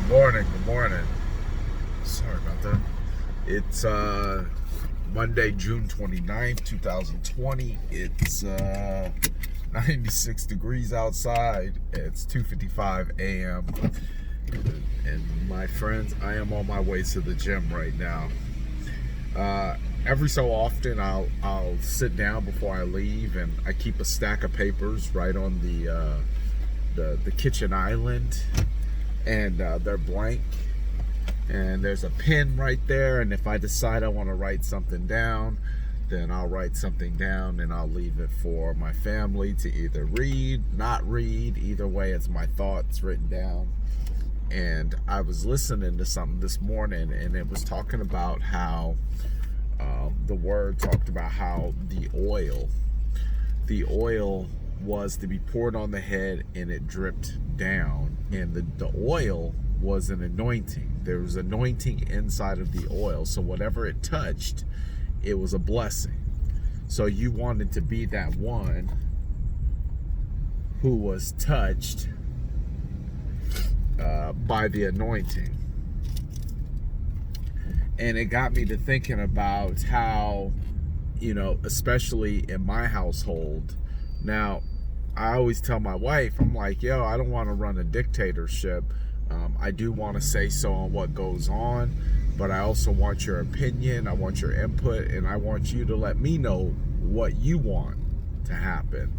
Good morning. Good morning. Sorry about that. It's Monday, June 29th, 2020. It's 96 degrees outside. It's 2:55 a.m. And my friends, I am on my way to the gym right now. Every so often, I'll sit down before I leave, and I keep a stack of papers right on the kitchen island, and they're blank. And there's a pen right there, and if I decide I want to write something down, then I'll write something down, and I'll leave it for my family to either read, not read. Either way, it's my thoughts written down. And I was listening to something this morning, and it was talking about how the word talked about how the oil was to be poured on the head, and it dripped down, and the oil was an anointing. There was anointing inside of the oil, so whatever it touched, it was a blessing. So you wanted to be that one who was touched by the anointing. And it got me to thinking about how, especially in my household. Now, I always tell my wife, I'm like, I don't want to run a dictatorship. I do want to say so on what goes on, but I also want your opinion, I want your input, and I want you to let me know what you want to happen.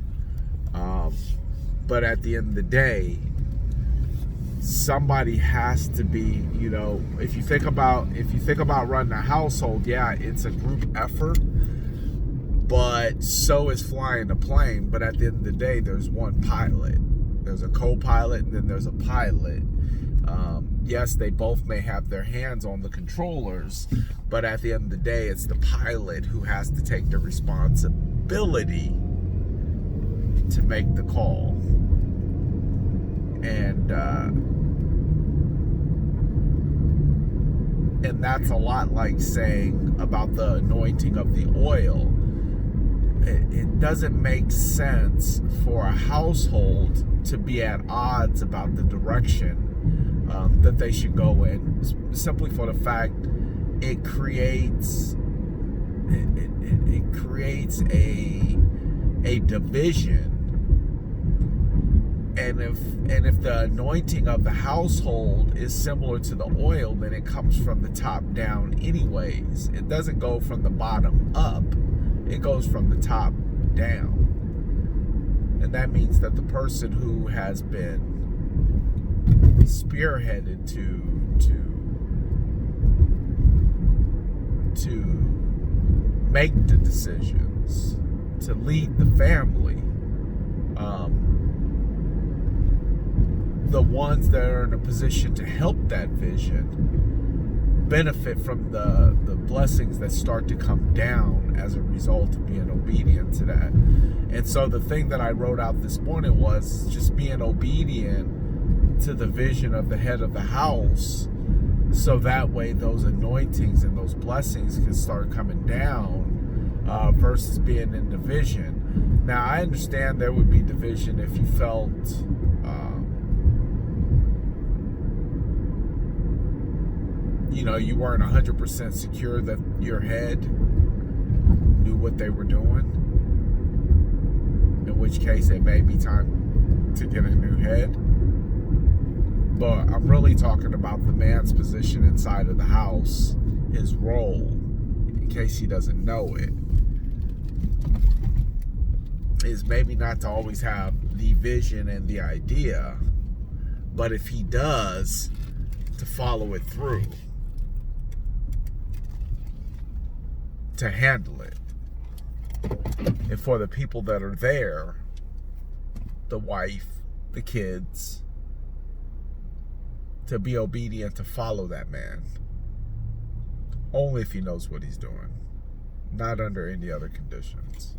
But at the end of the day, somebody has to be, if you think about running a household, it's a group effort, but so is flying a plane. But at the end of the day, there's one pilot. There's a co-pilot, and then there's a pilot. Yes, they both may have their hands on the controllers, but at the end of the day, it's the pilot who has to take the responsibility to make the call. And that's a lot like saying about the anointing of the oil. It doesn't make sense for a household to be at odds about the direction that they should go in, simply for the fact it creates a division. And if the anointing of the household is similar to the oil, then it comes from the top down anyways. It doesn't go from the bottom up. It goes from the top down. And that means that the person who has been spearheaded to make the decisions, to lead the family, the ones that are in a position to help that vision benefit from the blessings that start to come down as a result of being obedient to that. And so the thing that I wrote out this morning was just being obedient to the vision of the head of the house, so that way those anointings and those blessings can start coming down, versus being in division. Now, I understand there would be division if you felt you weren't 100% secure that your head knew what they were doing, in which case it may be time to get a new head. But I'm really talking about the man's position inside of the house, his role, in case he doesn't know it, is maybe not to always have the vision and the idea, but if he does, to follow it through, to handle it. And for the people that are there, the wife, the kids, to be obedient, to follow that man. Only if he knows what he's doing. Not under any other conditions.